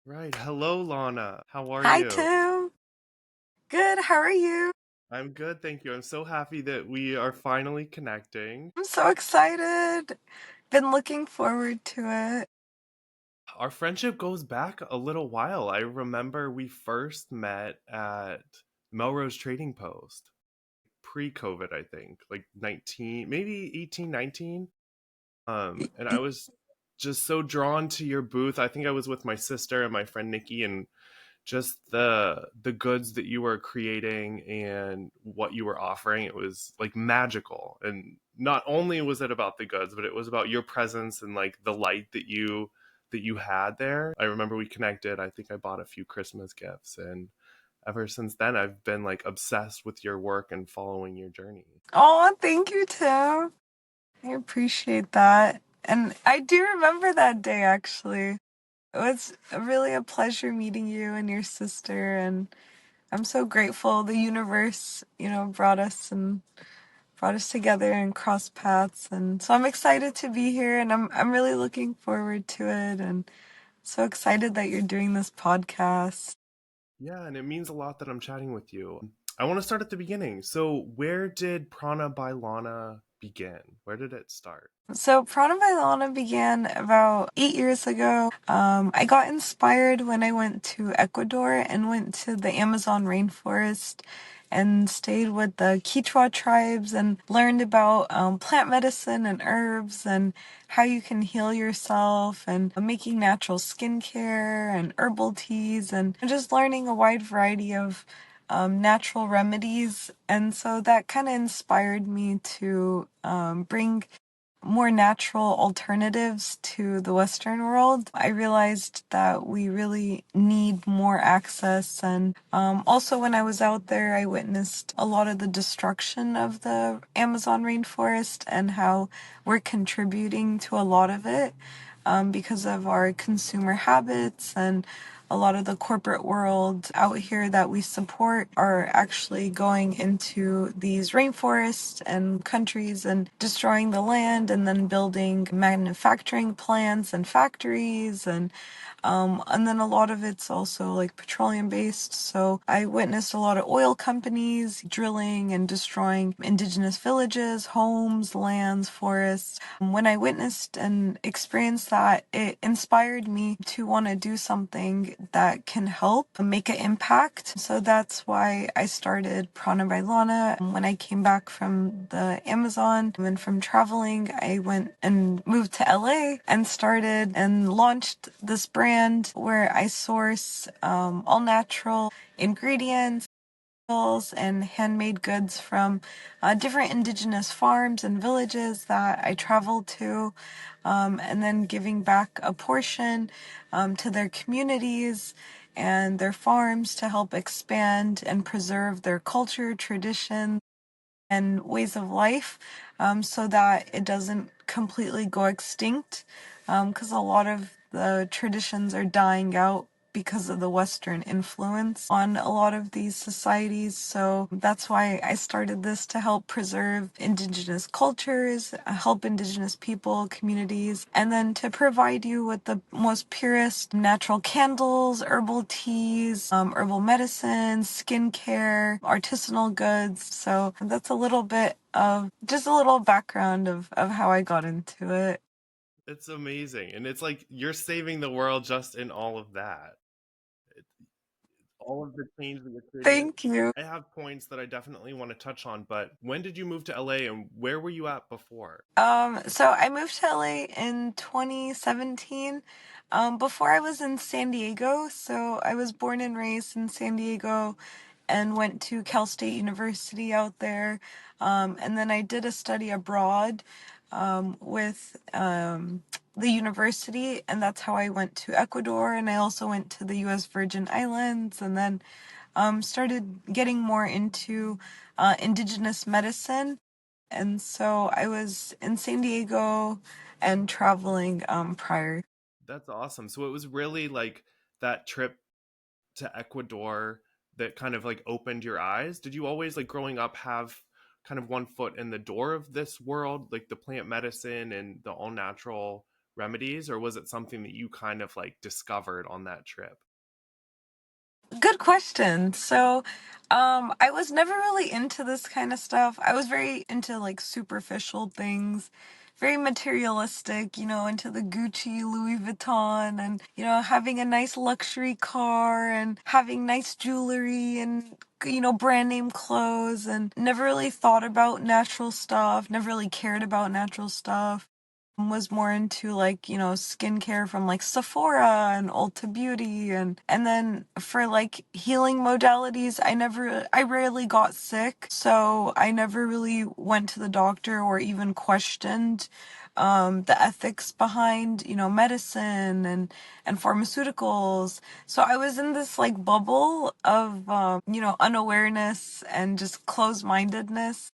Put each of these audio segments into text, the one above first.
Right. Hello, Lana. How are Hi, you? Tim. Good. How are you? I'm good, thank you. I'm so happy that we are finally connecting. I'm so excited. Been looking forward to it. Our friendship goes back a little while. I remember we first met at Melrose Trading Post, pre-COVID, I think, like 19, maybe 18, 19. And I was just so drawn to your booth. I think I was with my sister and my friend Nikki, and just the goods that you were creating and what you were offering, it was like magical. And not only was it about the goods, but it was about your presence and like the light that you had there. I remember we connected. I think I bought a few Christmas gifts, and ever since then I've been like obsessed with your work and following your journey. Oh, thank you, Tim. I appreciate that. And I do remember that day, actually. It was really a pleasure meeting you and your sister, and I'm so grateful the universe, brought us together and crossed paths. And so I'm excited to be here, and I'm really looking forward to it, and so excited that you're doing this podcast. Yeah, and it means a lot that I'm chatting with you. I want to start at the beginning. So where did Prana by Lana begin? Where did it start? So Prana by Lana began about 8 years ago. I got inspired when I went to Ecuador and went to the Amazon rainforest and stayed with the Quechua tribes and learned about plant medicine and herbs and how you can heal yourself and making natural skincare and herbal teas and just learning a wide variety of natural remedies. And so that kind of inspired me to bring more natural alternatives to the Western world. I realized that we really need more access. And also, when I was out there, I witnessed a lot of the destruction of the Amazon rainforest and how we're contributing to a lot of it because of our consumer habits, and a lot of the corporate world out here that we support are actually going into these rainforests and countries and destroying the land and then building manufacturing plants and factories, and then a lot of it's also like petroleum based. So I witnessed a lot of oil companies drilling and destroying indigenous villages, homes, lands, forests. When I witnessed and experienced that, it inspired me to want to do something that can help make an impact. So that's why I started Prana by Lana. When I came back from the Amazon and from traveling, I went and moved to LA and started and launched this brand where I source all natural ingredients and handmade goods from different indigenous farms and villages that I travel to, and then giving back a portion to their communities and their farms to help expand and preserve their culture, tradition, and ways of life, so that it doesn't completely go extinct, because a lot of the traditions are dying out because of the Western influence on a lot of these societies. So that's why I started this, to help preserve indigenous cultures, help indigenous people, communities, and then to provide you with the most purest natural candles, herbal teas, herbal medicines, skincare, artisanal goods. So that's a little bit of just a little background of how I got into it. It's amazing. And it's like you're saving the world just in all of that. It, all of the change that you're creating. Thank you. I have points that I definitely want to touch on, but when did you move to LA and where were you at before? So I moved to LA in 2017. Before I was in San Diego, so I was born and raised in San Diego and went to Cal State University out there. And then I did a study abroad with the university, and that's how I went to Ecuador. And I also went to the US Virgin Islands, and then started getting more into indigenous medicine. And so I was in San Diego and traveling prior. That's awesome. So it was really like that trip to Ecuador that kind of like opened your eyes. Did you always like growing up have kind of one foot in the door of this world, like the plant medicine and the all natural remedies, or was it something that you kind of like discovered on that trip? Good question. So, I was never really into this kind of stuff. I was very into like superficial things, very materialistic, into the Gucci, Louis Vuitton, and, having a nice luxury car and having nice jewelry and, brand name clothes, and never really thought about natural stuff, never really cared about natural stuff. Was more into like, skincare from like Sephora and Ulta Beauty, and then for like healing modalities, I rarely got sick, so I never really went to the doctor or even questioned the ethics behind, medicine and pharmaceuticals. So I was in this like bubble of unawareness and just closed-mindedness.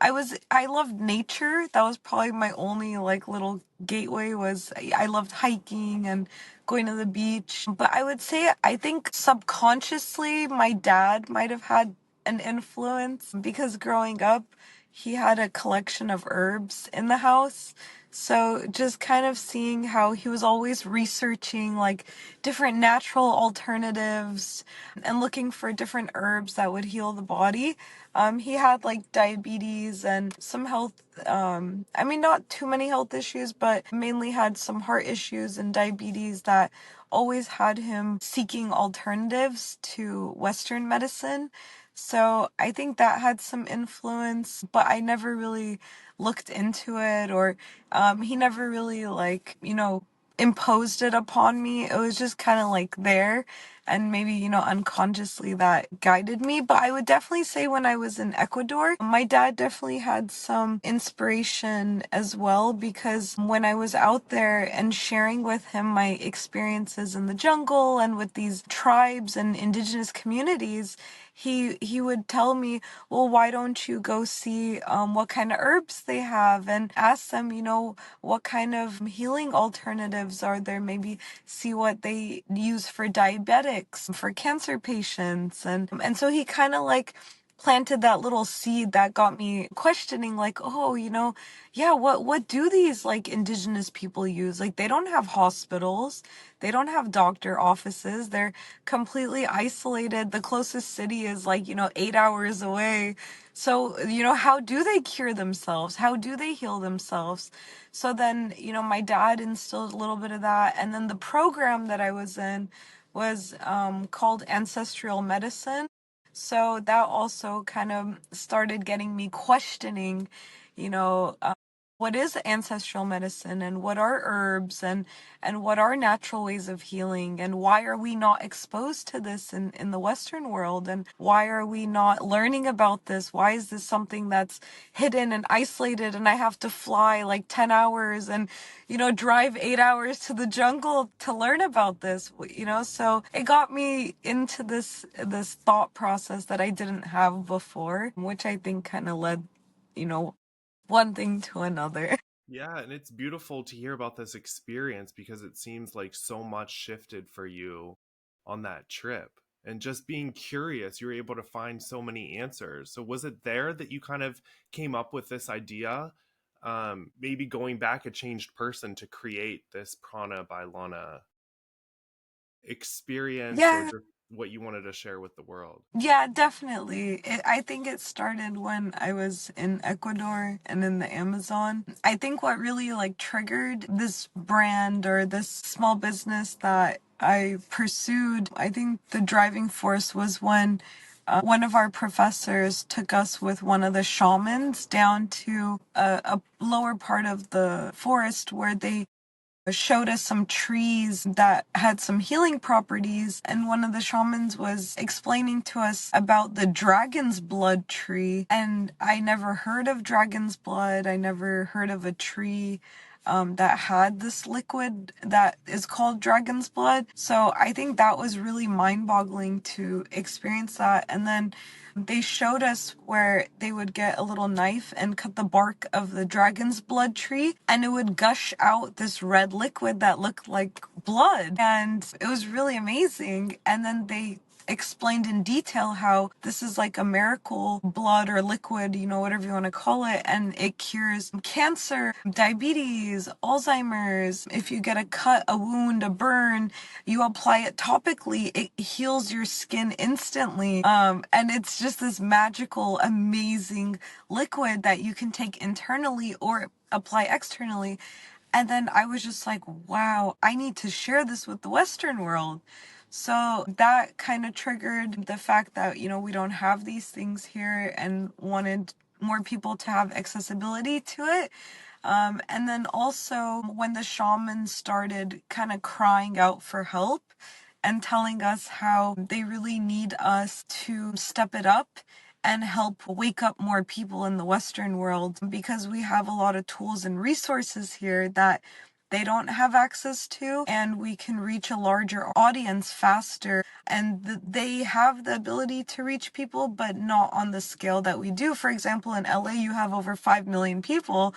I loved nature. That was probably my only like little gateway. Was I loved hiking and going to the beach. But I would say I think subconsciously my dad might have had an influence, because growing up he had a collection of herbs in the house. So just kind of seeing how he was always researching like different natural alternatives and looking for different herbs that would heal the body. He had like diabetes and some health, I mean, not too many health issues, but mainly had some heart issues and diabetes that always had him seeking alternatives to Western medicine. So I think that had some influence, but I never really looked into it, or he never really like, imposed it upon me. It was just kind of like there, and maybe, unconsciously that guided me. But I would definitely say when I was in Ecuador, my dad definitely had some inspiration as well, because when I was out there and sharing with him my experiences in the jungle and with these tribes and indigenous communities, he would tell me, well, why don't you go see what kind of herbs they have, and ask them, what kind of healing alternatives are there? Maybe see what they use for diabetics, for cancer patients, and so he kind of like planted that little seed that got me questioning, like, oh, yeah, what do these like indigenous people use? Like, they don't have hospitals, they don't have doctor offices, they're completely isolated. The closest city is like, 8 hours away. So, how do they cure themselves? How do they heal themselves? So then, my dad instilled a little bit of that. And then the program that I was in was called Ancestral Medicine. So that also kind of started getting me questioning, you know, uh, what is ancestral medicine, and what are herbs, and what are natural ways of healing, and why are we not exposed to this in the Western world, and why are we not learning about this? Why is this something that's hidden and isolated, and I have to fly like 10 hours and, drive 8 hours to the jungle to learn about this, So it got me into this thought process that I didn't have before, which I think kind of led, you know, one thing to another. Yeah, and it's beautiful to hear about this experience because it seems like so much shifted for you on that trip. And just being curious, you were able to find so many answers. So was it there that you kind of came up with this idea? Maybe going back a changed person to create this Prana by Lana experience, or Yeah. just what you wanted to share with the world? Yeah, definitely. I think it started when I was in Ecuador and in the Amazon. I think what really like triggered this brand or this small business that I pursued, I think the driving force was when one of our professors took us with one of the shamans down to a lower part of the forest where they showed us some trees that had some healing properties, and one of the shamans was explaining to us about the dragon's blood tree. And I never heard of dragon's blood. I never heard of a tree that had this liquid that is called dragon's blood. So I think that was really mind-boggling to experience that. And then they showed us where they would get a little knife and cut the bark of the dragon's blood tree, and it would gush out this red liquid that looked like blood. And it was really amazing. And then they explained in detail how this is like a miracle blood or liquid, whatever you want to call it, and it cures cancer, diabetes, Alzheimer's. If you get a cut, a wound, a burn, you apply it topically, it heals your skin instantly. And it's just this magical, amazing liquid that you can take internally or apply externally. And then I was just like, wow, I need to share this with the Western world. So that kind of triggered the fact that, we don't have these things here and wanted more people to have accessibility to it. And then also when the shamans started kind of crying out for help and telling us how they really need us to step it up and help wake up more people in the Western world, because we have a lot of tools and resources here that they don't have access to, and we can reach a larger audience faster. And they have the ability to reach people, but not on the scale that we do. For example, in LA, you have over 5 million people,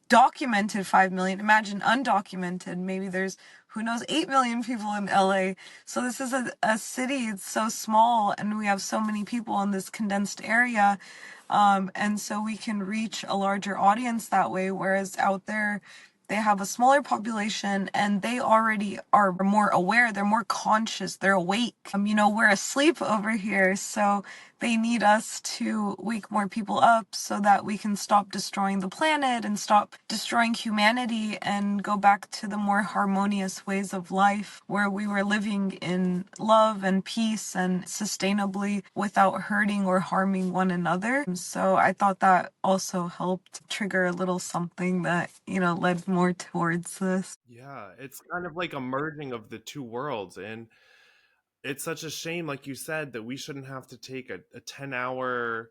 documented 5 million. Imagine undocumented. Maybe there's, who knows, 8 million people in LA. So this is a city, it's so small, and we have so many people in this condensed area. And so we can reach a larger audience that way, whereas out there, they have a smaller population and they already are more aware, they're more conscious, they're awake. We're asleep over here, so they need us to wake more people up so that we can stop destroying the planet and stop destroying humanity and go back to the more harmonious ways of life where we were living in love and peace and sustainably without hurting or harming one another. So I thought that also helped trigger a little something that, led more towards this. Yeah, it's kind of like a merging of the two worlds. And it's such a shame, like you said, that we shouldn't have to take a 10-hour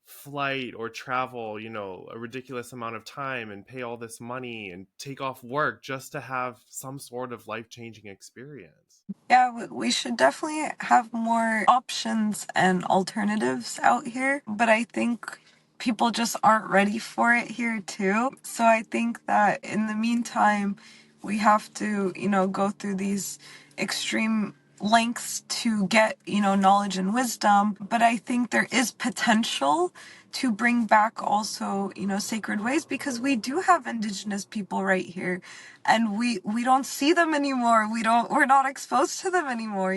flight or travel, a ridiculous amount of time and pay all this money and take off work just to have some sort of life-changing experience. Yeah, we should definitely have more options and alternatives out here, but I think people just aren't ready for it here too. So I think that in the meantime, we have to, go through these extreme lengths to get, knowledge and wisdom. But I think there is potential to bring back also, sacred ways, because we do have indigenous people right here and we don't see them anymore. We're not exposed to them anymore,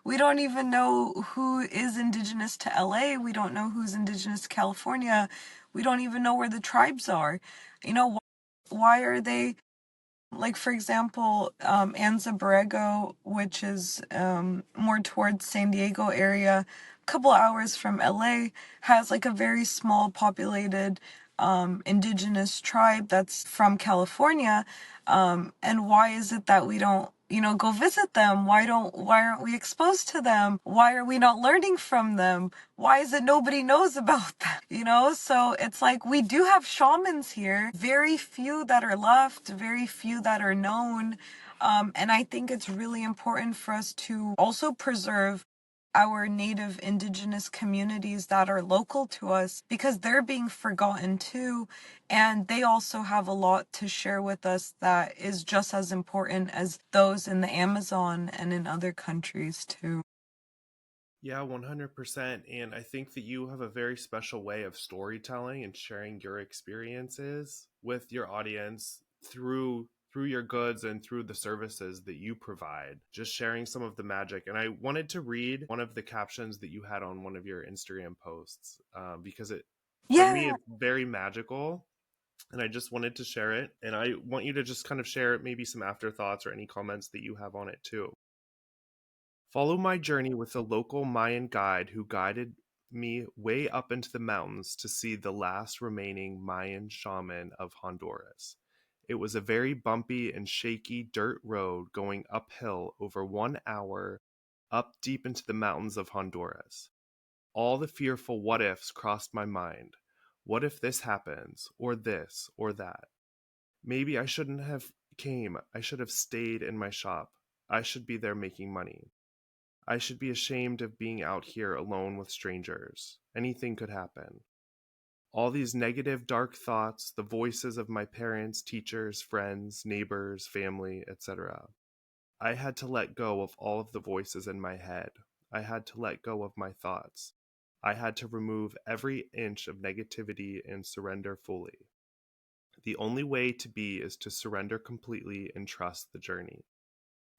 We don't even know who is indigenous to LA. We don't know who's indigenous to California. We don't even know where the tribes are. Why are they, like, for example, Anza Borrego, which is more towards San Diego area, a couple hours from LA, has like a very small populated indigenous tribe that's from California. And why is it that we don't, go visit them? Why aren't we exposed to them? Why are we not learning from them? Why is it nobody knows about them? So it's like we do have shamans here, very few that are left, very few that are known. And I think it's really important for us to also preserve our native indigenous communities that are local to us, because they're being forgotten too, and they also have a lot to share with us that is just as important as those in the Amazon and in other countries too. Yeah, 100%. And I think that you have a very special way of storytelling and sharing your experiences with your audience through your goods and through the services that you provide, just sharing some of the magic. And I wanted to read one of the captions that you had on one of your Instagram posts, because for me, Yeah. it's very magical. And I just wanted to share it. And I want you to just kind of share maybe some afterthoughts or any comments that you have on it too. Follow my journey with a local Mayan guide who guided me way up into the mountains to see the last remaining Mayan shaman of Honduras. It was a very bumpy and shaky dirt road going uphill over 1 hour up deep into the mountains of Honduras. All the fearful what ifs crossed my mind. What if this happens, or this, or that? Maybe I shouldn't have came. I should have stayed in my shop. I should be there making money. I should be ashamed of being out here alone with strangers. Anything could happen. All these negative, dark thoughts, the voices of my parents, teachers, friends, neighbors, family, etc. I had to let go of all of the voices in my head. I had to let go of my thoughts. I had to remove every inch of negativity and surrender fully. The only way to be is to surrender completely and trust the journey.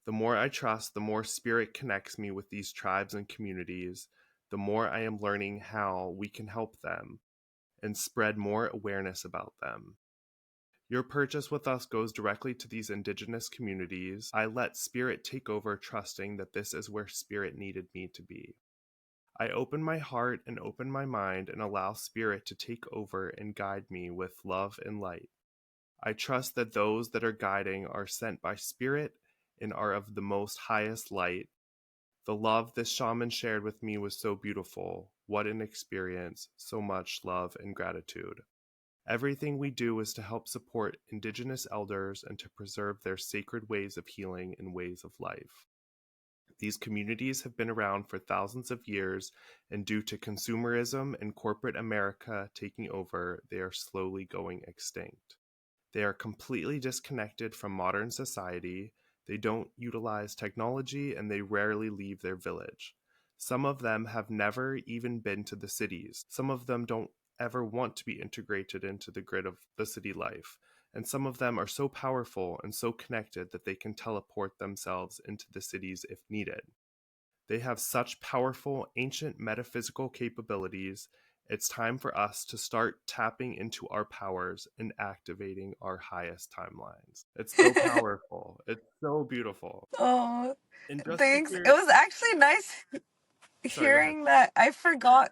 The more I trust, the more spirit connects me with these tribes and communities, the more I am learning how we can help them and spread more awareness about them. Your purchase with us goes directly to these indigenous communities. I let spirit take over, trusting that this is where spirit needed me to be. I open my heart and open my mind and allow spirit to take over and guide me with love and light. I trust that those that are guiding are sent by spirit and are of the most highest light. The love this shaman shared with me was so beautiful. What an experience. So much love and gratitude. Everything we do is to help support Indigenous elders and to preserve their sacred ways of healing and ways of life. These communities have been around for thousands of years, and due to consumerism and corporate America taking over, they are slowly going extinct. They are completely disconnected from modern society. They don't utilize technology and they rarely leave their village. Some of them have never even been to the cities. Some of them don't ever want to be integrated into the grid of the city life. And some of them are so powerful and so connected that they can teleport themselves into the cities if needed. They have such powerful, ancient metaphysical capabilities. It's time for us to start tapping into our powers and activating our highest timelines. It's so powerful. It's so beautiful. Oh, And just to thanks. It hear, was actually nice sorry, go ahead. hearing that. I forgot.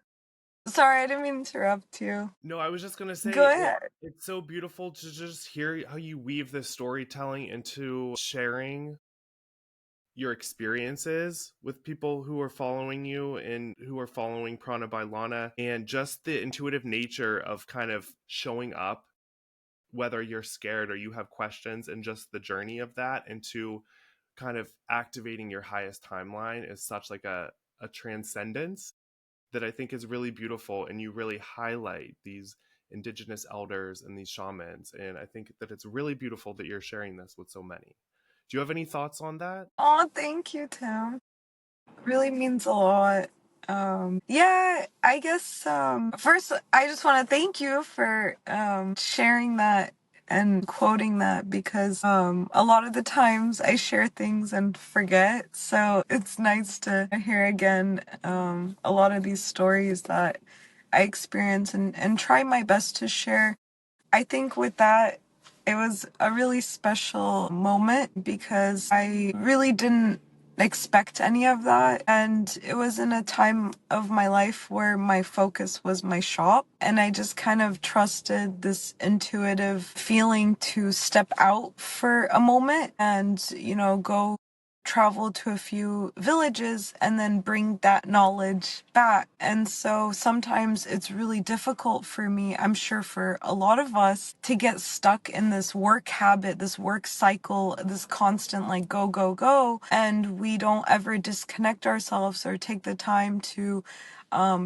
Sorry, I didn't mean to interrupt you. No, I was just going to say Go ahead. it's so beautiful to just hear how you weave this storytelling into sharing your experiences with people who are following you and who are following Prana by Lana, and just the intuitive nature of kind of showing up, whether you're scared or you have questions, and just the journey of that into kind of activating your highest timeline is such like a transcendence that I think is really beautiful. And you really highlight these indigenous elders and these shamans. And I think that it's really beautiful that you're sharing this with so many. Do you have any thoughts on that? Oh, thank you, Tim. Really means a lot. Yeah, I guess first I just want to thank you for sharing that and quoting that because a lot of the times I share things and forget. So it's nice to hear again a lot of these stories that I experience and try my best to share. I think with that, it was a really special moment because I really didn't expect any of that. And it was in a time of my life where my focus was my shop. And I just kind of trusted this intuitive feeling to step out for a moment and, go travel to a few villages and then bring that knowledge back. And so sometimes it's really difficult for me, I'm sure for a lot of us, to get stuck in this work habit, this work cycle, this constant like go, go, go. And we don't ever disconnect ourselves or take the time to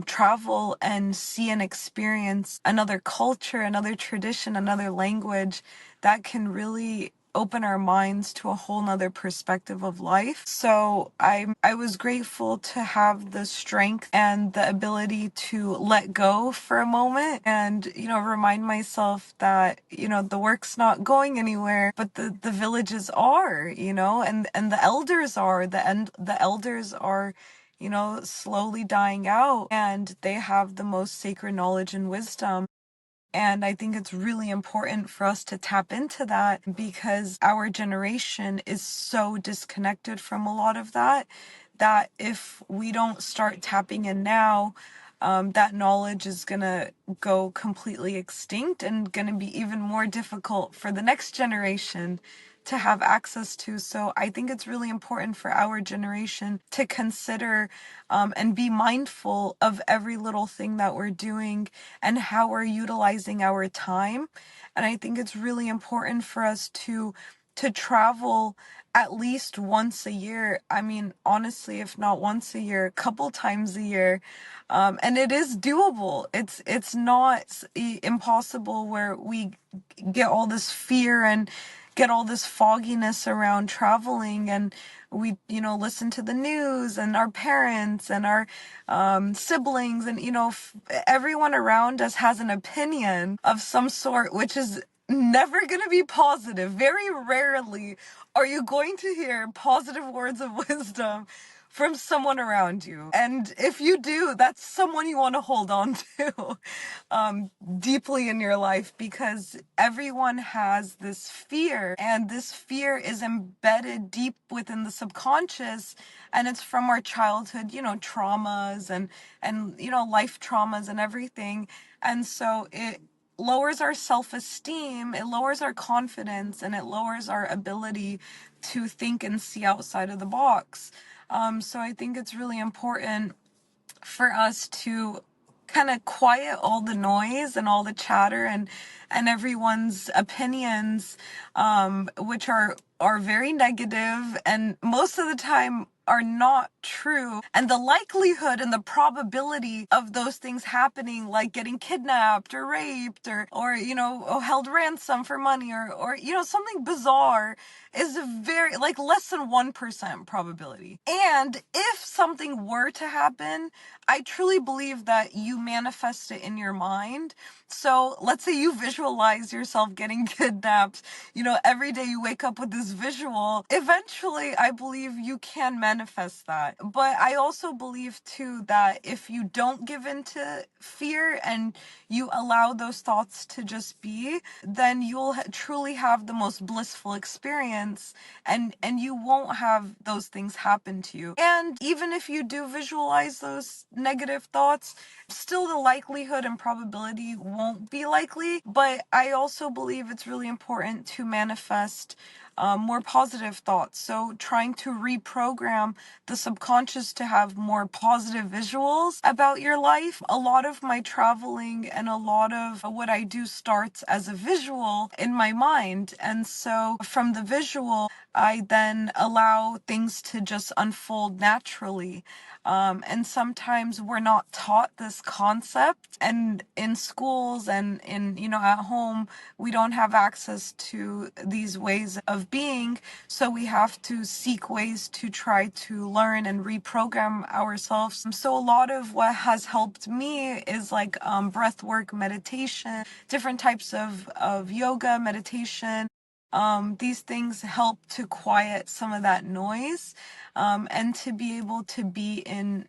travel and see and experience another culture, another tradition, another language that can really open our minds to a whole nother perspective of life. So I was grateful to have the strength and the ability to let go for a moment and, remind myself that, the work's not going anywhere, but the villages are, and the elders are, the elders are, slowly dying out and they have the most sacred knowledge and wisdom. And I think it's really important for us to tap into that because our generation is so disconnected from a lot of that, that if we don't start tapping in now, that knowledge is going to go completely extinct and going to be even more difficult for the next generation to have access to. So I think it's really important for our generation to consider and be mindful of every little thing that we're doing and how we're utilizing our time. And I think it's really important for us to travel at least once a year. I mean, honestly, if not once a year, a couple times a year. And it is doable. It's not impossible where we get all this fear and get all this fogginess around traveling, and we, listen to the news and our parents and our siblings, and, everyone around us has an opinion of some sort, which is never going to be positive. Very rarely are you going to hear positive words of wisdom from someone around you. And if you do, that's someone you want to hold on to deeply in your life, because everyone has this fear, and this fear is embedded deep within the subconscious, and it's from our childhood, traumas and life traumas and everything. And so it lowers our self-esteem, it lowers our confidence, and it lowers our ability to think and see outside of the box. So I think it's really important for us to kind of quiet all the noise and all the chatter and everyone's opinions, which are very negative and most of the time are not true. And the likelihood and the probability of those things happening, like getting kidnapped or raped or held ransom for money or something bizarre, is a very, like, less than 1% probability. And if something were to happen, I truly believe that you manifest it in your mind. So let's say you visualize yourself getting kidnapped, every day you wake up with this visual. Eventually, I believe you can manifest that. But I also believe too that if you don't give into fear and you allow those thoughts to just be, then you'll truly have the most blissful experience, and you won't have those things happen to you. And even if you do visualize those negative thoughts, still the likelihood and probability won't be likely. But I also believe it's really important to manifest more positive thoughts. So trying to reprogram the subconscious to have more positive visuals about your life. A lot of my traveling and a lot of what I do starts as a visual in my mind. And so from the visual, I then allow things to just unfold naturally. And sometimes we're not taught this concept, and in schools and at home, we don't have access to these ways of being. So we have to seek ways to try to learn and reprogram ourselves. So a lot of what has helped me is like breath work, meditation, different types of yoga, meditation. These things help to quiet some of that noise, and to be able to be in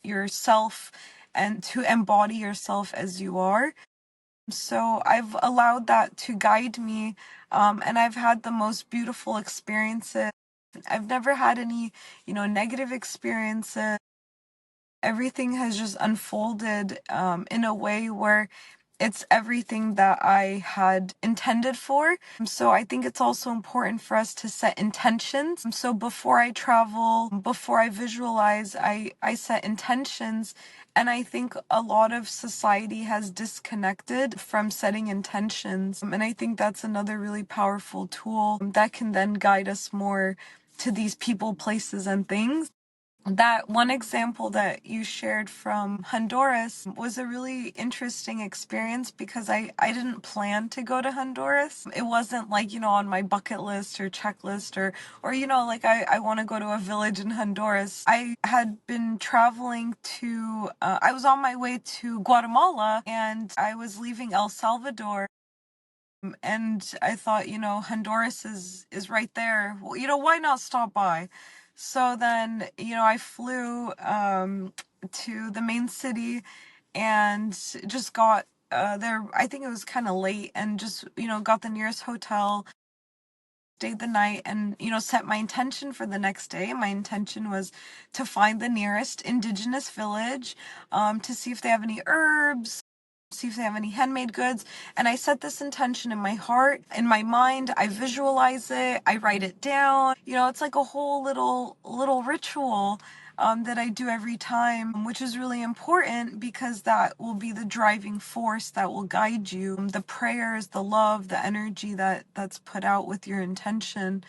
yourself and to embody yourself as you are. So I've allowed that to guide me, and I've had the most beautiful experiences. I've never had any, negative experiences. Everything has just unfolded in a way where it's everything that I had intended for. So I think it's also important for us to set intentions. So before I travel, before I visualize, I set intentions. And I think a lot of society has disconnected from setting intentions. And I think that's another really powerful tool that can then guide us more to these people, places, and things. That one example that you shared from Honduras was a really interesting experience, because I didn't plan to go to Honduras. It wasn't like, on my bucket list or checklist or like I want to go to a village in Honduras. I had been traveling to, I was on my way to Guatemala, and I was leaving El Salvador. And I thought, Honduras is right there. Well, why not stop by? So then, I flew to the main city and just got there. I think it was kind of late, and just, got the nearest hotel, stayed the night, and, set my intention for the next day. My intention was to find the nearest indigenous village, to see if they have any herbs, see if they have any handmade goods. And I set this intention in my heart, in my mind. I visualize it, I write it down. It's like a whole little ritual that I do every time, which is really important, because that will be the driving force that will guide you. The prayers, the love, the energy that's put out with your intention.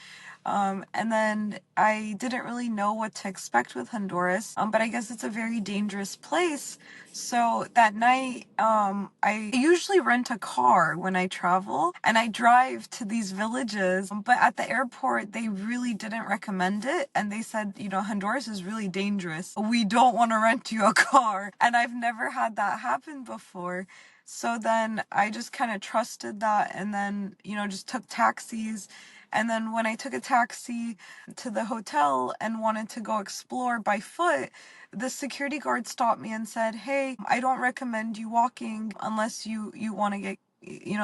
And then I didn't really know what to expect with Honduras, but I guess it's a very dangerous place. So that night, I usually rent a car when I travel and I drive to these villages. But at the airport, they really didn't recommend it. And they said, Honduras is really dangerous. We don't want to rent you a car. And I've never had that happen before. So then I just kind of trusted that and then, just took taxis. And then when I took a taxi to the hotel and wanted to go explore by foot, the security guard stopped me and said, "Hey, I don't recommend you walking unless you want to get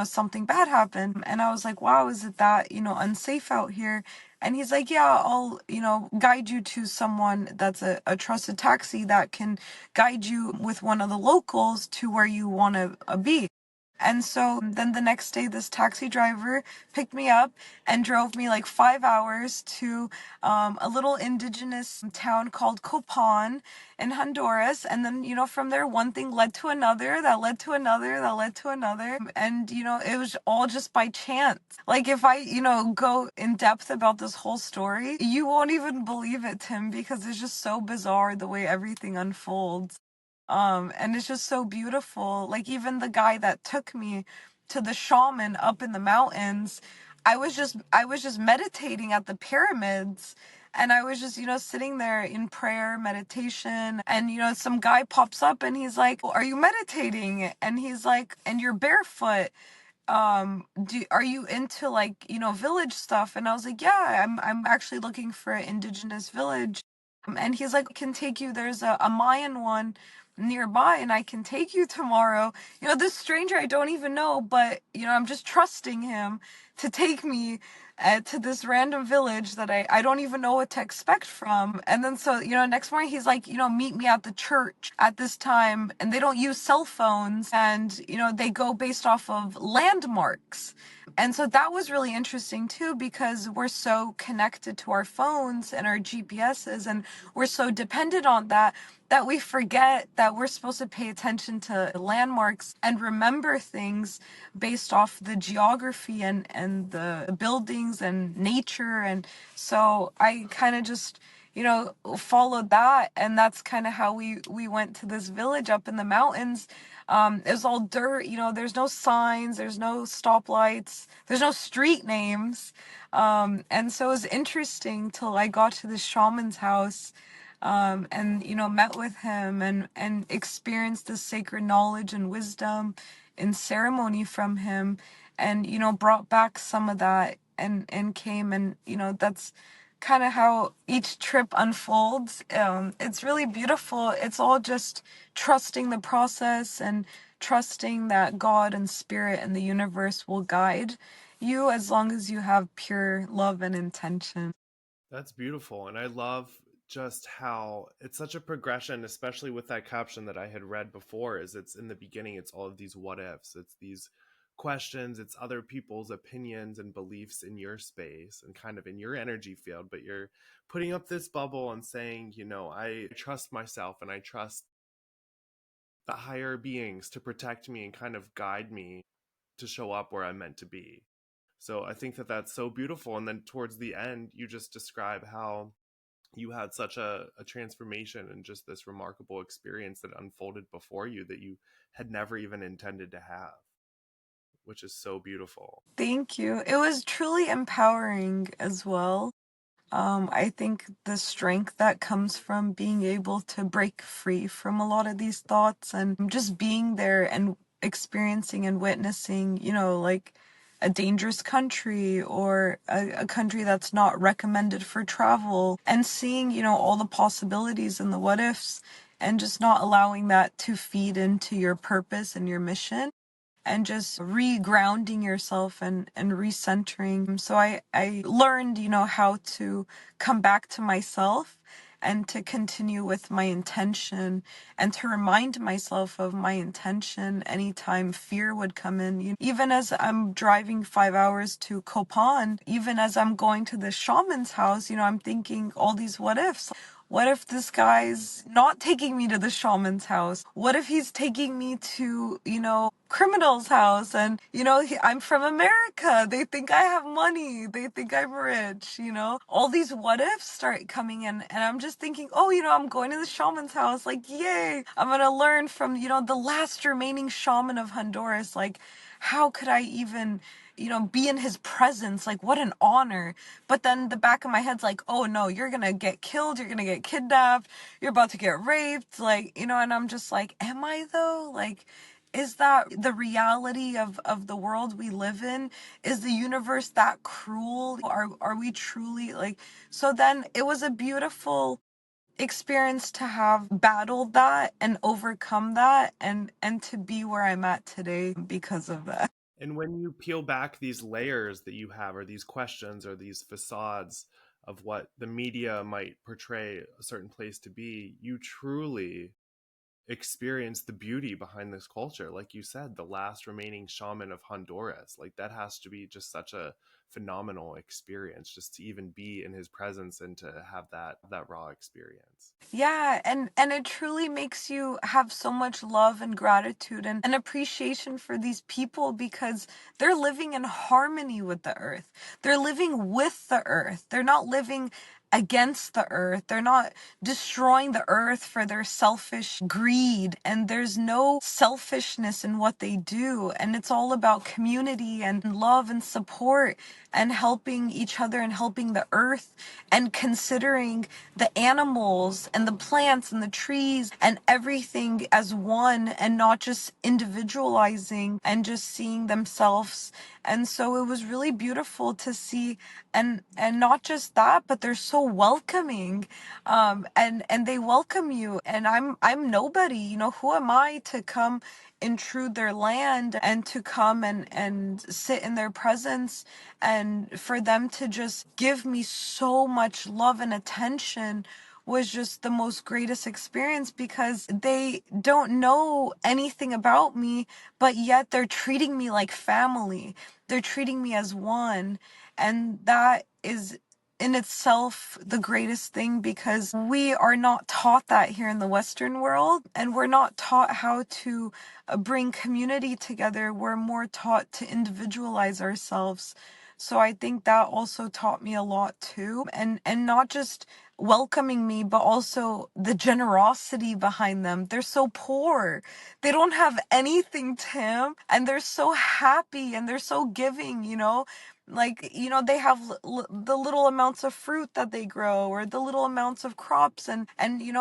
something bad happen." And I was like, "Wow, is it that, unsafe out here?" And he's like, "Yeah, I'll, guide you to someone that's a trusted taxi that can guide you with one of the locals to where you want to be." And so then the next day, this taxi driver picked me up and drove me like 5 hours to a little indigenous town called Copan in Honduras. And then, from there, one thing led to another, that led to another, that led to another. And, it was all just by chance. Like, if I, go in depth about this whole story, you won't even believe it, Tim, because it's just so bizarre the way everything unfolds. And it's just so beautiful. Like even the guy that took me to the shaman up in the mountains, I was just meditating at the pyramids and I was just, sitting there in prayer, meditation, and some guy pops up and he's like, "Are you meditating?" And he's like, "And you're barefoot. Are you into like, village stuff?" And I was like, "Yeah, I'm actually looking for an indigenous village." And he's like, "Can take you, there's a Mayan one nearby and I can take you tomorrow." This stranger I don't even know, but I'm just trusting him to take me to this random village that I don't even know what to expect from. And then so, next morning he's like, "Meet me at the church at this time." And they don't use cell phones and, they go based off of landmarks. And so that was really interesting too, because we're so connected to our phones and our GPSs and we're so dependent on that we forget that we're supposed to pay attention to landmarks and remember things based off the geography and the buildings and nature. And so I kind of just, followed that. And that's kind of how we went to this village up in the mountains. It was all dirt, there's no signs, there's no stoplights, there's no street names. And so it was interesting till I got to the shaman's house, and met with him and experienced the sacred knowledge and wisdom and ceremony from him, and brought back some of that and came and that's kind of how each trip unfolds. It's really beautiful. It's all just trusting the process and trusting that God and spirit and the universe will guide you as long as you have pure love and intention. That's beautiful. And I love just how it's such a progression, especially with that caption that I had read before, is it's in the beginning, it's all of these what ifs, it's these questions, it's other people's opinions and beliefs in your space and kind of in your energy field, but you're putting up this bubble and saying, I trust myself and I trust the higher beings to protect me and kind of guide me to show up where I'm meant to be. So I think that that's so beautiful. And then towards the end, you just describe how you had such a transformation and just this remarkable experience that unfolded before you that you had never even intended to have, which is so beautiful. Thank you. It was truly empowering as well. I think the strength that comes from being able to break free from a lot of these thoughts and just being there and experiencing and witnessing, like a dangerous country or a country that's not recommended for travel and seeing, all the possibilities and the what ifs and just not allowing that to feed into your purpose and your mission and just re-grounding yourself and recentering. So I learned, how to come back to myself and to continue with my intention and to remind myself of my intention anytime fear would come in. Even as I'm driving 5 hours to Copan, even as I'm going to the shaman's house, I'm thinking all these what ifs. What if this guy's not taking me to the shaman's house? What if he's taking me to, criminal's house? And, I'm from America. They think I have money. They think I'm rich, All these what ifs start coming in. And I'm just thinking, oh, I'm going to the shaman's house. Like, yay. I'm going to learn from, the last remaining shaman of Honduras. Like, how could I even be in his presence? Like, what an honor. But then the back of my head's like, oh no, you're gonna get killed, you're gonna get kidnapped, you're about to get raped, like, and I'm just like, am I though? Like, is that the reality of the world we live in? Is the universe that cruel? Are we truly like, so then it was a beautiful experience to have battled that and overcome that and to be where I'm at today because of that. And when you peel back these layers that you have, or these questions, or these facades of what the media might portray a certain place to be, you truly experience the beauty behind this culture. Like you said, the last remaining shaman of Honduras, like that has to be just such a phenomenal experience, just to even be in his presence and to have that raw experience. Yeah, and it truly makes you have so much love and gratitude and appreciation for these people because they're living in harmony with the earth. They're living with the earth. They're not living against the earth. They're not destroying the earth for their selfish greed. And there's no selfishness in what they do. And it's all about community and love and support and helping each other and helping the earth and considering the animals and the plants and the trees and everything as one and not just individualizing and just seeing themselves. And so it was really beautiful to see, and not just that, but they're so welcoming, and they welcome you. And I'm nobody, who am I to come intrude their land and to come and sit in their presence, and for them to just give me so much love and attention was just the most greatest experience because they don't know anything about me, but yet they're treating me like family. They're treating me as one. And that is in itself the greatest thing because we are not taught that here in the Western world, and we're not taught how to bring community together. We're more taught to individualize ourselves. So I think that also taught me a lot too. And not just welcoming me, but also the generosity behind them. They're so poor. They don't have anything, Tim, and they're so happy and they're so giving, Like, they have the little amounts of fruit that they grow or the little amounts of crops, and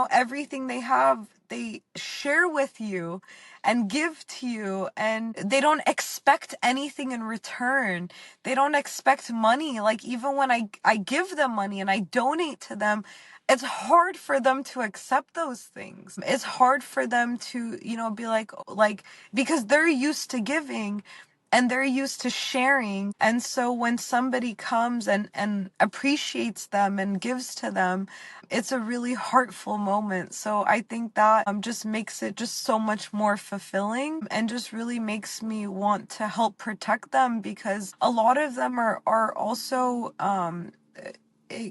everything they have, they share with you and give to you, and they don't expect anything in return. They don't expect money. Like, even when I give them money and I donate to them, it's hard for them to accept those things. It's hard for them to, be like, because they're used to giving and they're used to sharing. And so when somebody comes and appreciates them and gives to them, it's a really heartful moment. So I think that just makes it just so much more fulfilling and just really makes me want to help protect them because a lot of them are also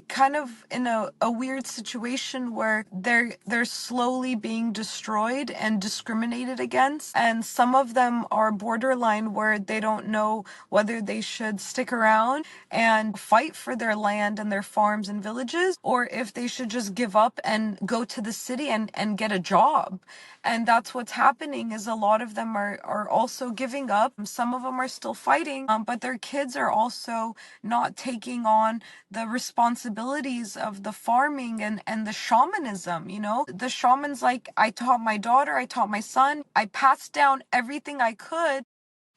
kind of in a weird situation where they're slowly being destroyed and discriminated against, and some of them are borderline where they don't know whether they should stick around and fight for their land and their farms and villages, or if they should just give up and go to the city and get a job. And that's what's happening is a lot of them are also giving up. Some of them are still fighting, but their kids are also not taking on the responsibilities of the farming and the shamanism. The shaman's like, I taught my daughter, I taught my son, I passed down everything I could,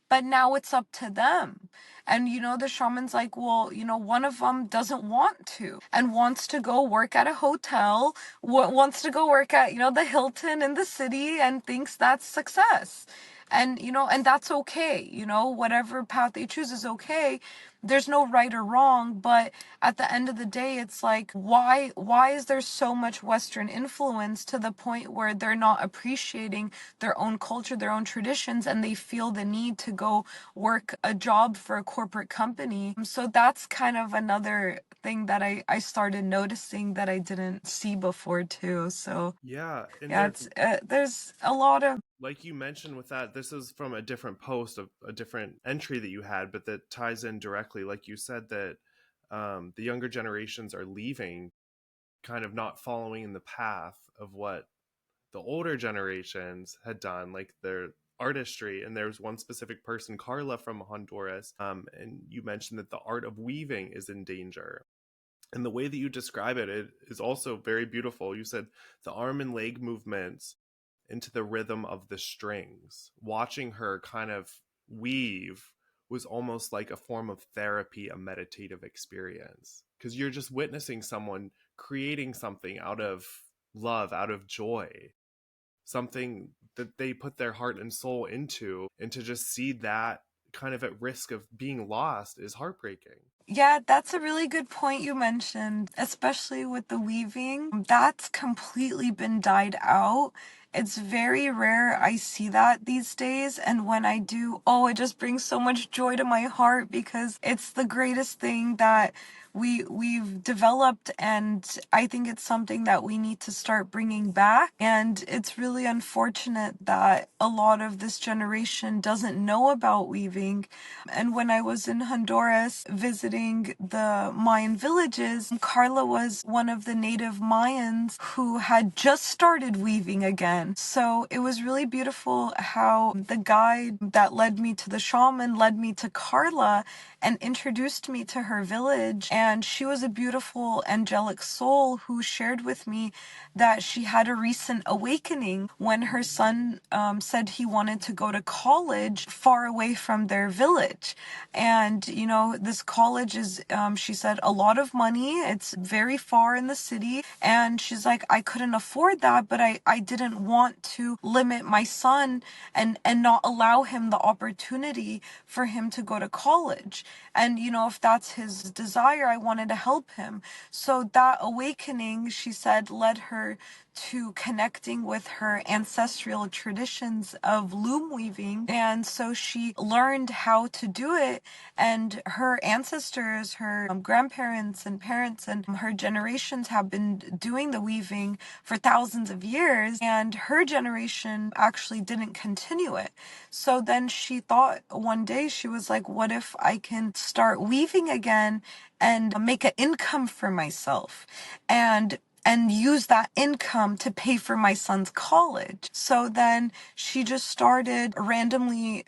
but now it's up to them. And the shaman's like, well, one of them doesn't want to and wants to go work at a hotel, wants to go work at, the Hilton in the city and thinks that's success. And, and that's okay. Whatever path they choose is okay. there's no right or wrong, but at the end of the day, it's like, why is there so much Western influence to the point where they're not appreciating their own culture, their own traditions, and they feel the need to go work a job for a corporate company? So that's kind of another thing that I started noticing that I didn't see before too. So Yeah, and yeah, it's there's a lot of. like you mentioned with that, this is from a different post of a different entry that you had, but that ties in directly. Like you said that the younger generations are leaving, kind of not following in the path of what the older generations had done, like their artistry. And there's one specific person, Carla from Honduras, and you mentioned that the art of weaving is in danger. And the way that you describe it, it is also very beautiful. You said the arm and leg movements into the rhythm of the strings. Watching her kind of weave was almost like a form of therapy, a meditative experience, because you're just witnessing someone creating something out of love, out of joy, something that they put their heart and soul into, and to just see that kind of at risk of being lost is heartbreaking. Yeah, that's a really good point you mentioned, especially with the weaving. That's completely been died out. It's very rare I see that these days, and when I do, oh, it just brings so much joy to my heart because it's the greatest thing that we've developed, and I think it's something that we need to start bringing back. And it's really unfortunate that a lot of this generation doesn't know about weaving. And when I was in Honduras visiting the Mayan villages, Carla was one of the native Mayans who had just started weaving again. So it was really beautiful how the guide that led me to the shaman led me to Carla and introduced me to her village. And she was a beautiful angelic soul who shared with me that she had a recent awakening when her son said he wanted to go to college far away from their village. And, you know, this college is, she said, a lot of money. It's very far in the city. And she's like, I couldn't afford that, but I didn't want to limit my son and not allow him the opportunity for him to go to college. And, you know, if that's his desire, I wanted to help him. So that awakening, she said, led her to connecting with her ancestral traditions of loom weaving. And so she learned how to do it. And her ancestors, her grandparents and parents and her generations have been doing the weaving for thousands of years. And her generation actually didn't continue it. So then she thought one day, she was like, what if I can start weaving again and make an income for myself? And use that income to pay for my son's college. So then she just started randomly,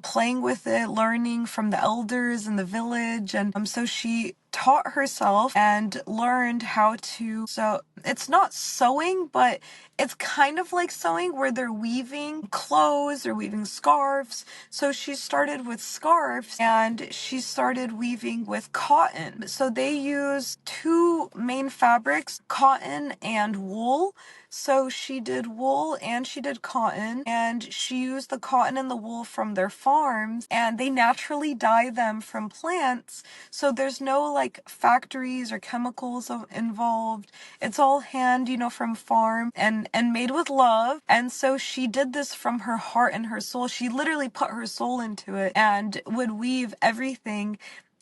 playing with it, learning from the elders in the village. And so she taught herself and learned how to. So it's not sewing, but it's kind of like sewing where they're weaving clothes or weaving scarves. So she started with scarves and she started weaving with cotton. So they use two main fabrics, cotton and wool. So she did wool and she did cotton, and she used the cotton and the wool from their farms, and they naturally dye them from plants. So there's no like factories or chemicals involved. It's all hand, from farm and made with love. And so she did this from her heart and her soul. She literally put her soul into it and would weave everything.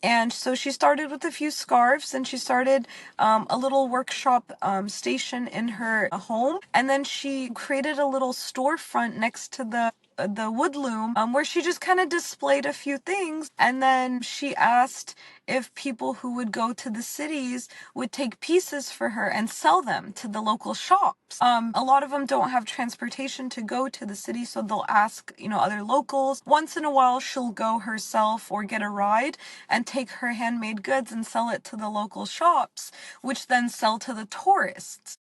And so she started with a few scarves, and she started a little workshop station in her home. And then she created a little storefront next to the wood loom, where she just kind of displayed a few things. And then she asked if people who would go to the cities would take pieces for her and sell them to the local shops. A lot of them don't have transportation to go to the city, so they'll ask, other locals. Once in a while, she'll go herself or get a ride and take her handmade goods and sell it to the local shops, which then sell to the tourists.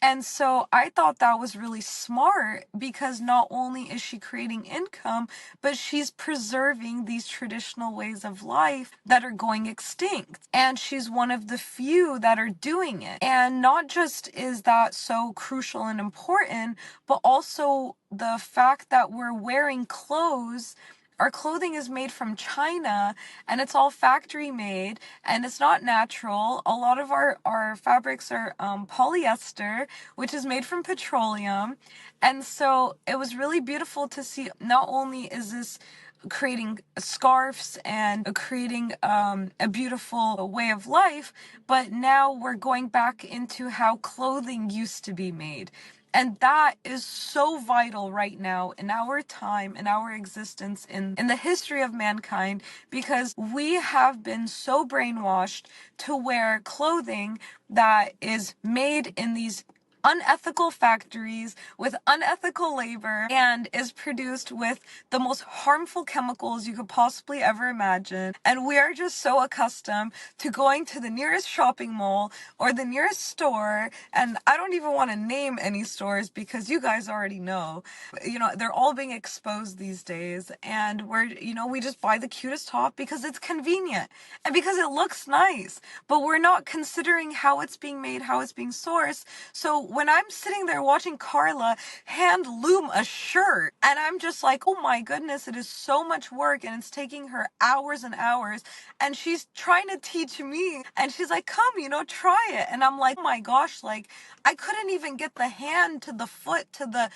And so I thought that was really smart because not only is she creating income, but she's preserving these traditional ways of life that are going extinct. And she's one of the few that are doing it. And not just is that so crucial and important, but also the fact that we're wearing clothes our clothing is made from China, and it's all factory made, and it's not natural. A lot of our fabrics are polyester, which is made from petroleum. And so it was really beautiful to see, not only is this creating scarves and creating a beautiful way of life, but now we're going back into how clothing used to be made. And that is so vital right now in our time, in our existence, in the history of mankind, because we have been so brainwashed to wear clothing that is made in these unethical factories with unethical labor and is produced with the most harmful chemicals you could possibly ever imagine. And we are just so accustomed to going to the nearest shopping mall or the nearest store. And I don't even want to name any stores because you guys already know. You know, they're all being exposed these days. And we just buy the cutest top because it's convenient and because it looks nice. But we're not considering how it's being made, how it's being sourced. So when I'm sitting there watching Carla hand loom a shirt, and I'm just like, oh my goodness, it is so much work and it's taking her hours and hours, and she's trying to teach me, and she's like, come, try it. And I'm like, oh my gosh, like I couldn't even get the hand to the foot to the,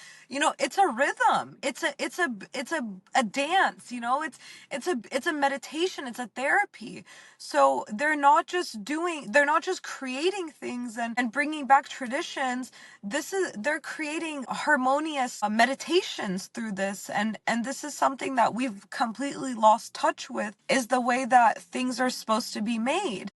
it's a rhythm. It's a dance, it's a meditation, it's a therapy. So they're not just creating things and bringing back traditions. They're creating harmonious meditations through this. And this is something that we've completely lost touch with, is the way that things are supposed to be made.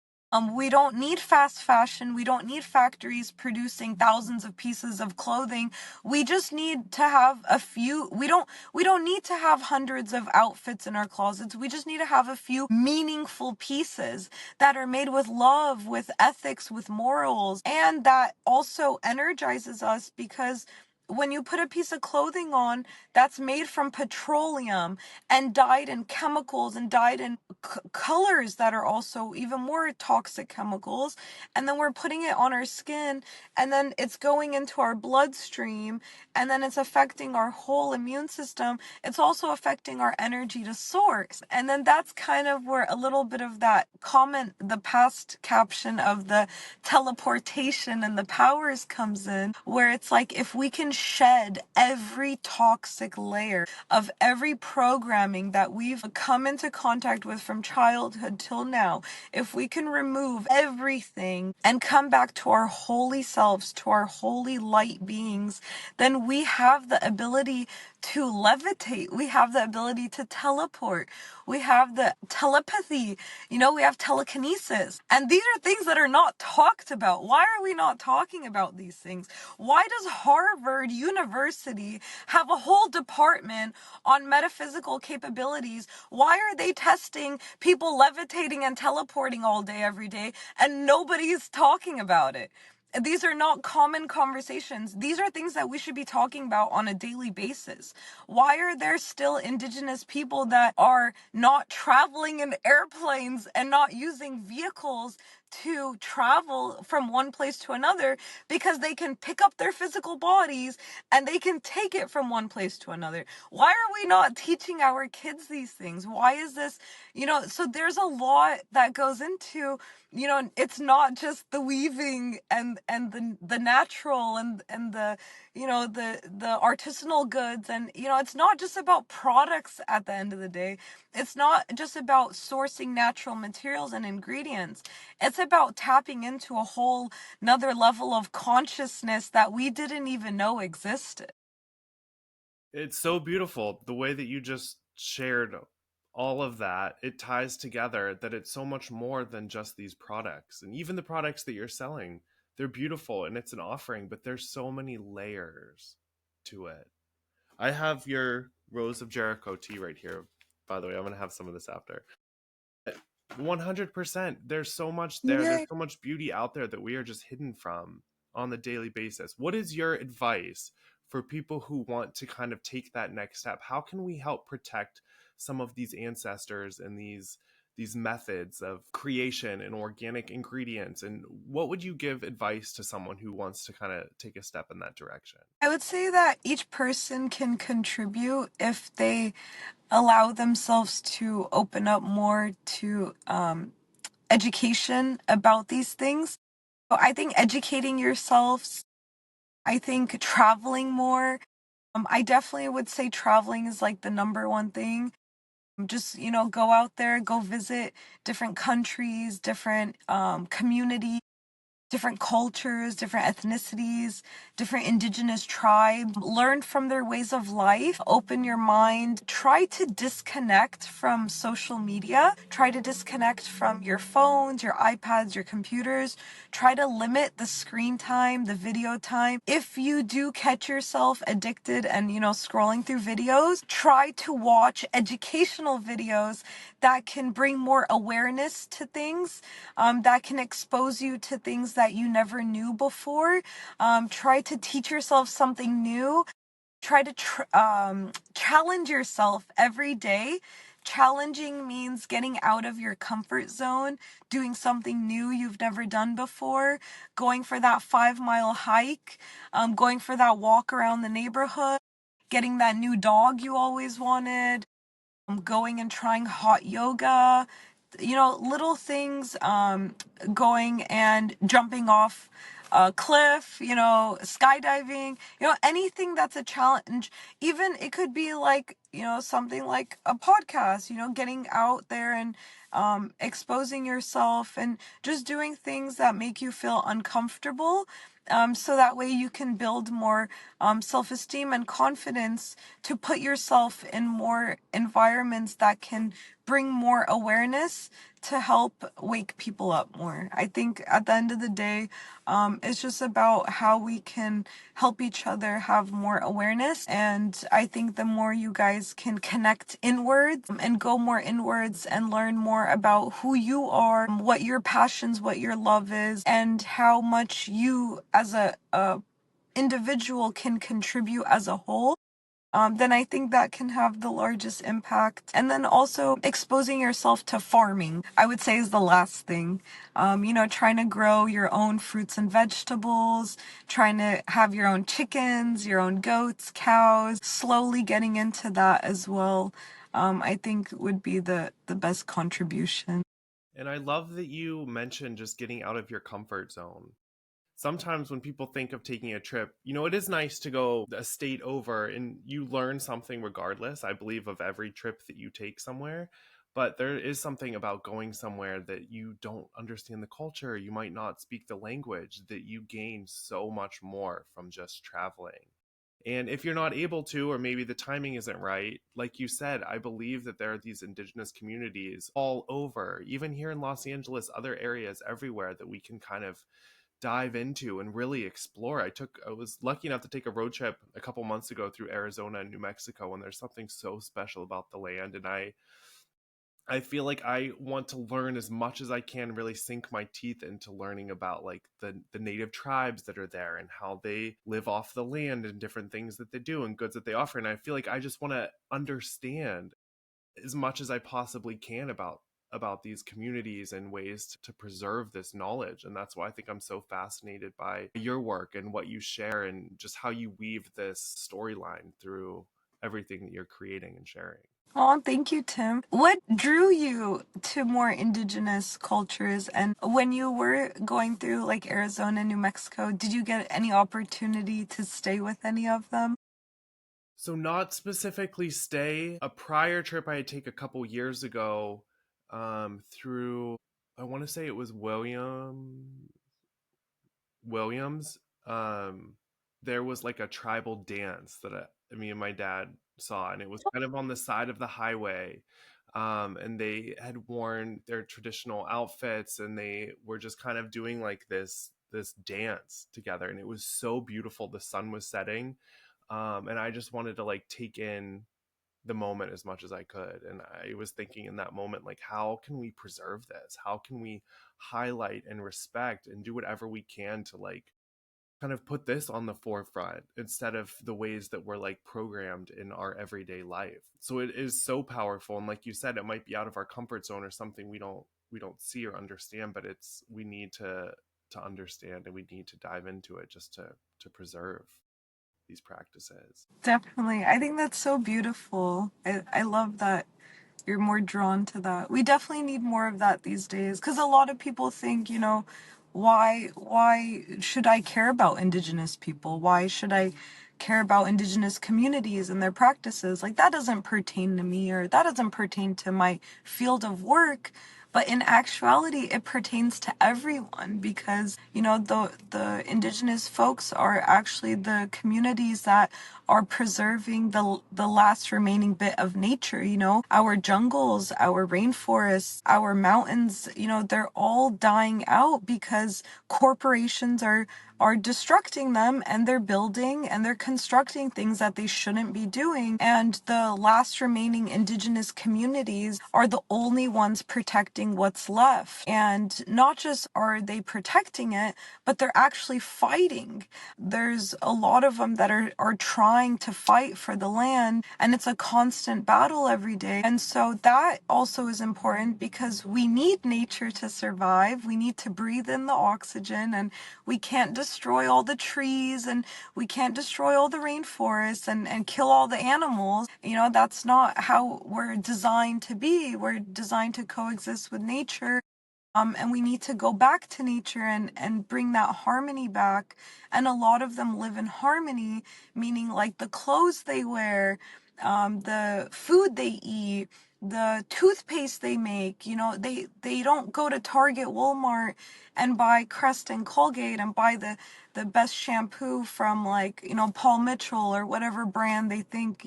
We don't need fast fashion. We don't need factories producing thousands of pieces of clothing. We just need to have a few. We don't need to have hundreds of outfits in our closets. We just need to have a few meaningful pieces that are made with love, with ethics, with morals, and that also energizes us, because when you put a piece of clothing on that's made from petroleum and dyed in chemicals and dyed in colors that are also even more toxic chemicals, and then we're putting it on our skin, and then it's going into our bloodstream, and then it's affecting our whole immune system. It's also affecting our energy to source. And then that's kind of where a little bit of that comment, the past caption of the teleportation and the powers comes in, where it's like, if we can shed every toxic layer of every programming that we've come into contact with from childhood till now, if we can remove everything and come back to our holy selves, to our holy light beings, then we have the ability to levitate. We have the ability to teleport. We have the telepathy. We have telekinesis. And these are things that are not talked about. Why are we not talking about these things? Why does Harvard University have a whole department on metaphysical capabilities? Why are they testing people levitating and teleporting all day, every day, and nobody's talking about it? These are not common conversations. These are things that we should be talking about on a daily basis. Why are there still indigenous people that are not traveling in airplanes and not using vehicles to travel from one place to another? Because they can pick up their physical bodies and they can take it from one place to another. Why are we not teaching our kids these things? Why is this, so there's a lot that goes into, it's not just the weaving and the natural and the, the artisanal goods. And, it's not just about products at the end of the day. It's not just about sourcing natural materials and ingredients. It's about tapping into a whole another level of consciousness that we didn't even know existed. It's so beautiful the way that you just shared all of that. It ties together that it's so much more than just these products. And even the products that you're selling, they're beautiful and it's an offering, but there's so many layers to it. I have your Rose of Jericho tea right here. By the way, I'm going to have some of this after. 100%. There's so much there. There's Yeah. so much beauty out there that we are just hidden from on the daily basis. What is your advice for people who want to kind of take that next step? How can we help protect some of these ancestors and these methods of creation and organic ingredients. And what would you give advice to someone who wants to kind of take a step in that direction? I would say that each person can contribute if they allow themselves to open up more to education about these things. So I think educating yourselves, I think traveling more. I definitely would say traveling is like the number one thing. Just, go out there, go visit different countries, different communities, different cultures, different ethnicities, different indigenous tribes. Learn from their ways of life, open your mind, try to disconnect from social media, try to disconnect from your phones, your iPads, your computers, try to limit the screen time, the video time. If you do catch yourself addicted and, scrolling through videos, try to watch educational videos that can bring more awareness to things, that can expose you to things that you never knew before. Try to teach yourself something new. Try to challenge yourself every day. Challenging means getting out of your comfort zone, doing something new you've never done before, going for that 5 mile hike, going for that walk around the neighborhood, getting that new dog you always wanted, going and trying hot yoga, little things, going and jumping off a cliff, skydiving, anything that's a challenge. Even it could be like, something like a podcast, getting out there and exposing yourself and just doing things that make you feel uncomfortable. So that way you can build more self esteem and confidence to put yourself in more environments that can bring more awareness to help wake people up more. I think at the end of the day, it's just about how we can help each other have more awareness. And I think the more you guys can connect inwards and go more inwards and learn more about who you are, what your passions, what your love is, and how much you as a individual can contribute as a whole, then I think that can have the largest impact. And then also exposing yourself to farming, I would say, is the last thing. Trying to grow your own fruits and vegetables, trying to have your own chickens, your own goats, cows, slowly getting into that as well, I think would be the best contribution. And I love that you mentioned just getting out of your comfort zone. Sometimes when people think of taking a trip, it is nice to go a state over and you learn something regardless, I believe, of every trip that you take somewhere. But there is something about going somewhere that you don't understand the culture, you might not speak the language, that you gain so much more from just traveling. And if you're not able to, or maybe the timing isn't right, like you said, I believe that there are these indigenous communities all over, even here in Los Angeles, other areas everywhere that we can kind of dive into and really explore. I was lucky enough to take a road trip a couple months ago through Arizona and New Mexico, and there's something so special about the land. And I feel like I want to learn as much as I can, really sink my teeth into learning about like the native tribes that are there and how they live off the land and different things that they do and goods that they offer. And I feel like I just want to understand as much as I possibly can about these communities and ways to preserve this knowledge. And that's why I think I'm so fascinated by your work and what you share and just how you weave this storyline through everything that you're creating and sharing. Oh, thank you, Tim. What drew you to more indigenous cultures? And when you were going through like Arizona, New Mexico, did you get any opportunity to stay with any of them? So not specifically stay. A prior trip I had take a couple years ago, through, I want to say it was Williams. Um, there was like a tribal dance that me and my dad saw, and it was kind of on the side of the highway. And they had worn their traditional outfits, and they were just kind of doing like this dance together, and it was so beautiful. The sun was setting, and I just wanted to like take in the moment as much as I could. And I was thinking in that moment, like, how can we preserve this? How can we highlight and respect and do whatever we can to like kind of put this on the forefront instead of the ways that we're like programmed in our everyday life. So it is so powerful, and like you said, it might be out of our comfort zone or something we don't see or understand, but it's we need to understand, and we need to dive into it just to preserve these practices. Definitely. I think that's so beautiful. I love that you're more drawn to that. We definitely need more of that these days because a lot of people think, why should I care about indigenous people? Why should I care about indigenous communities and their practices? Like that doesn't pertain to me or that doesn't pertain to my field of work. But in actuality, it pertains to everyone because, the indigenous folks are actually the communities that are preserving the last remaining bit of nature, our jungles, our rainforests, our mountains, they're all dying out because corporations are destructing them, and they're building and they're constructing things that they shouldn't be doing. And the last remaining indigenous communities are the only ones protecting what's left. And not just are they protecting it, but they're actually fighting. There's a lot of them that are trying to fight for the land, and it's a constant battle every day. And so that also is important because we need nature to survive. We need to breathe in the oxygen, and we can't destroy all the trees, and we can't destroy all the rainforests and kill all the animals. That's not how we're designed to be. We're designed to coexist with nature. And we need to go back to nature and bring that harmony back. And a lot of them live in harmony, meaning like the clothes they wear, the food they eat, the toothpaste they make. They don't go to Target, Walmart, and buy Crest and Colgate and buy the best shampoo from like, Paul Mitchell or whatever brand they think,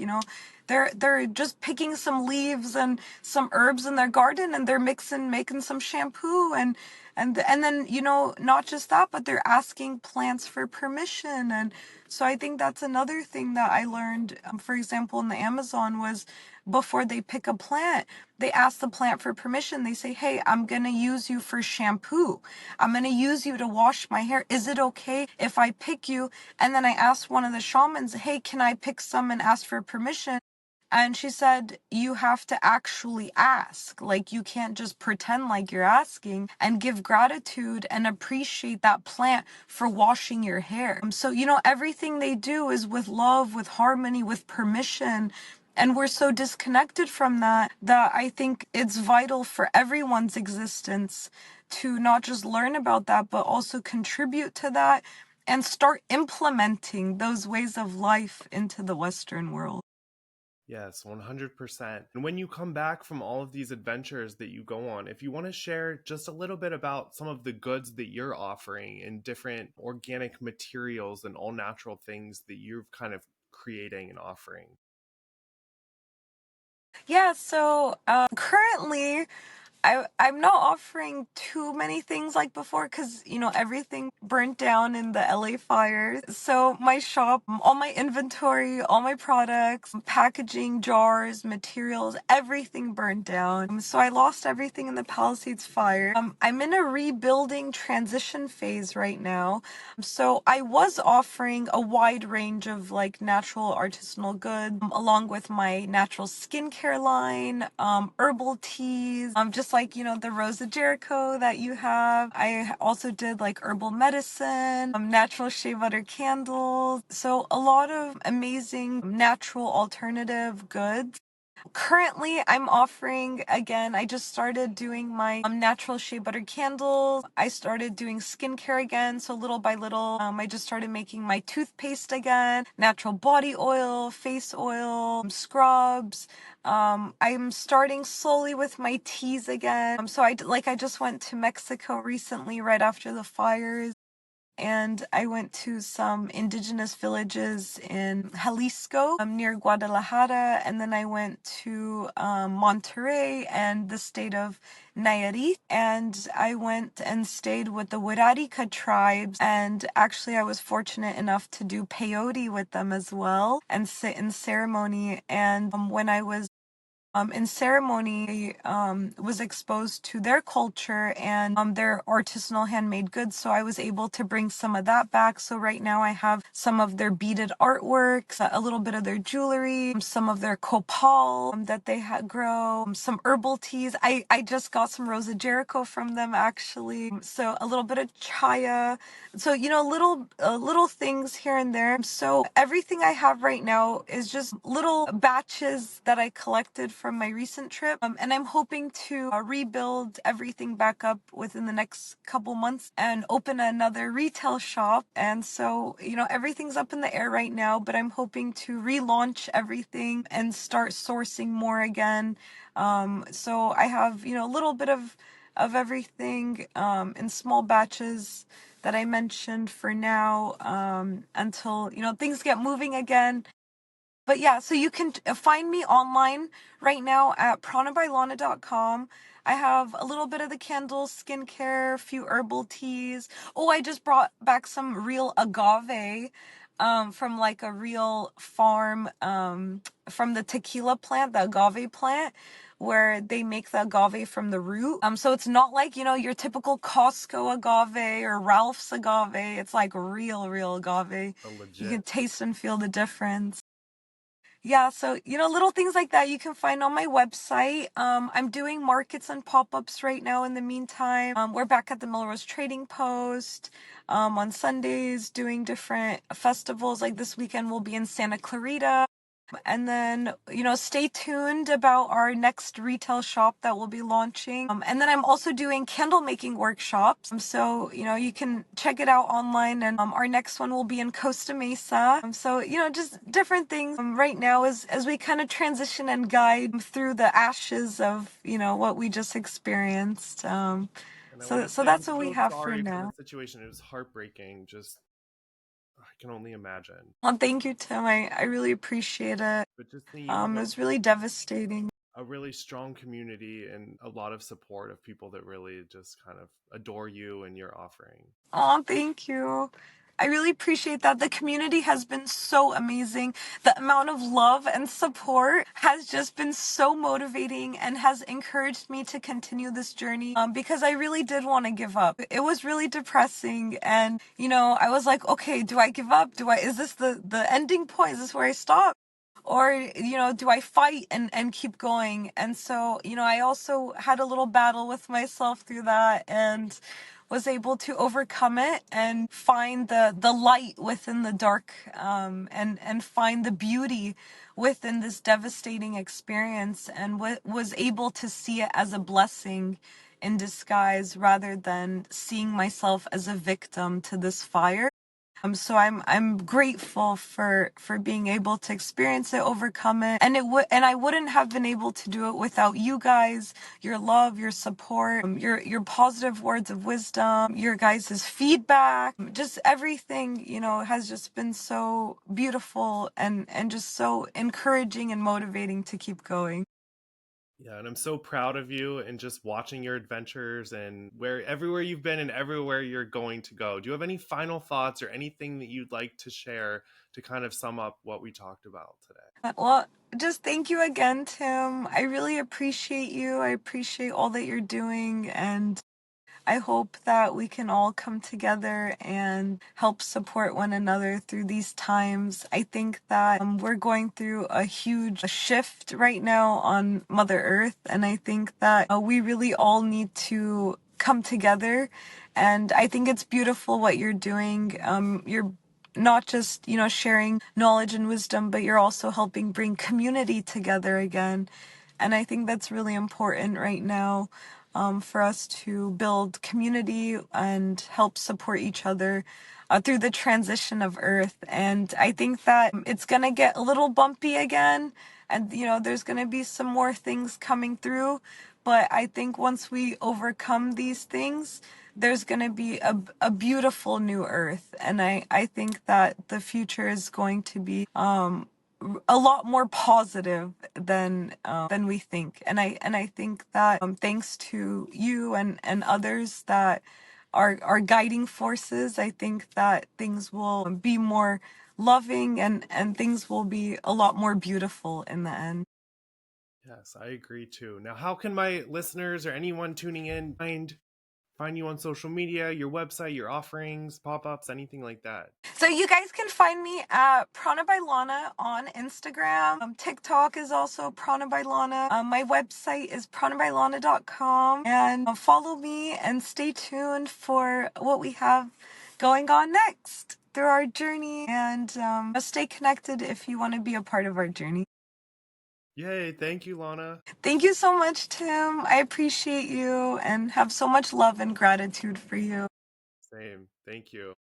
they're just picking some leaves and some herbs in their garden, and they're making some shampoo, and then, not just that, but they're asking plants for permission. And so I think that's another thing that I learned, for example, in the Amazon, was before they pick a plant, they ask the plant for permission. They say, hey, I'm going to use you for shampoo. I'm going to use you to wash my hair. Is it okay if I pick you? And then I asked one of the shamans, hey, can I pick some and ask for permission? And she said, you have to actually ask. Like, you can't just pretend like you're asking, and give gratitude and appreciate that plant for washing your hair. So, everything they do is with love, with harmony, with permission. And we're so disconnected from that I think it's vital for everyone's existence to not just learn about that, but also contribute to that and start implementing those ways of life into the Western world. Yes, 100%. And when you come back from all of these adventures that you go on, if you want to share just a little bit about some of the goods that you're offering in different organic materials and all natural things that you're kind of creating and offering. Yeah, so currently I'm not offering too many things like before because, everything burnt down in the LA fires. So my shop, all my inventory, all my products, packaging, jars, materials, everything burnt down. So I lost everything in the Palisades fire. I'm in a rebuilding transition phase right now. So I was offering a wide range of like natural artisanal goods, along with my natural skincare line, herbal teas, just like, the Rose of Jericho that you have. I also did like herbal medicine, natural shea butter candles. So a lot of amazing natural alternative goods. Currently, I'm offering again. I just started doing my natural shea butter candles. I started doing skincare again. So little by little, I just started making my toothpaste again, natural body oil, face oil, scrubs. I'm starting slowly with my teas again. So I just went to Mexico recently, right after the fires. And I went to some indigenous villages in Jalisco, near Guadalajara, and then I went to Monterrey and the state of Nayarit, and I went and stayed with the Wirarica tribes, and actually I was fortunate enough to do peyote with them as well, and sit in ceremony. And when I was in ceremony, was exposed to their culture and their artisanal handmade goods. So I was able to bring some of that back. So right now I have some of their beaded artworks, a little bit of their jewelry, some of their copal that they grow, some herbal teas. I just got some Rosa Jericho from them actually. So a little bit of chaya. So, little things here and there. So everything I have right now is just little batches that I collected from my recent trip. And I'm hoping to rebuild everything back up within the next couple months and open another retail shop. And so, everything's up in the air right now, but I'm hoping to relaunch everything and start sourcing more again. So I have, a little bit of everything in small batches that I mentioned for now, until, things get moving again. But yeah, so you can find me online right now at pranabylana.com. I have a little bit of the candles, skincare, a few herbal teas. Oh, I just brought back some real agave from like a real farm, from the tequila plant, the agave plant, where they make the agave from the root. So it's not like, your typical Costco agave or Ralph's agave. It's like real agave. A You can legit. taste and feel the difference. Yeah, so, little things like that you can find on my website. I'm doing markets and pop-ups right now in the meantime. We're back at the Melrose Trading Post on Sundays doing different festivals. Like this weekend we'll be in Santa Clarita. And then, stay tuned about our next retail shop that we'll be launching. And then I'm also doing candle making workshops. So, you can check it out online. And our next one will be in Costa Mesa. So, just different things right now as we kind of transition and guide through the ashes of, what we just experienced. And I want So, to so say I'm that's what we so have for sorry for the now. situation. It was heartbreaking. Just, I can only imagine. Well, thank you, Tim. I really appreciate it. But just that you have It was really devastating. a really strong community and a lot of support of people that really just kind of adore you and your offering. Oh, thank you. I really appreciate that. The community has been so amazing. The amount of love and support has just been so motivating and has encouraged me to continue this journey, because I really did want to give up. It was really depressing and, I was like, okay, do I give up? Is this the ending point? Is this where I stop? Or, do I fight and keep going? And so, I also had a little battle with myself through that and was able to overcome it and find the light within the dark, and find the beauty within this devastating experience, and was able to see it as a blessing in disguise rather than seeing myself as a victim to this fire. So I'm grateful for being able to experience it, overcome it, and I wouldn't have been able to do it without you guys, your love, your support, your positive words of wisdom, your guys' feedback, just everything, has just been so beautiful and just so encouraging and motivating to keep going. Yeah, and I'm so proud of you and just watching your adventures and where everywhere you've been and everywhere you're going to go. Do you have any final thoughts or anything that you'd like to share to kind of sum up what we talked about today? Well, just thank you again, Tim. I really appreciate you. I appreciate all that you're doing, and I hope that we can all come together and help support one another through these times. I think that we're going through a huge shift right now on Mother Earth, and I think that we really all need to come together. And I think it's beautiful what you're doing. You're not just, sharing knowledge and wisdom, but you're also helping bring community together again. And I think that's really important right now, for us to build community and help support each other through the transition of Earth. And I think that it's going to get a little bumpy again. And, there's going to be some more things coming through. But I think once we overcome these things, there's going to be a beautiful new Earth. And I think that the future is going to be a lot more positive than we think. And I think that thanks to you and others that are guiding forces, I think that things will be more loving and things will be a lot more beautiful in the end. Yes, I agree too. Now, how can my listeners or anyone tuning in find you on social media, your website, your offerings, pop-ups, anything like that? So you guys can find me at Prana by Lana on Instagram. TikTok is also Prana by Lana. My website is pranabylana.com. And follow me and stay tuned for what we have going on next through our journey. And stay connected if you want to be a part of our journey. Yay, thank you, Lana. Thank you so much, Tim. I appreciate you and have so much love and gratitude for you. Same. Thank you.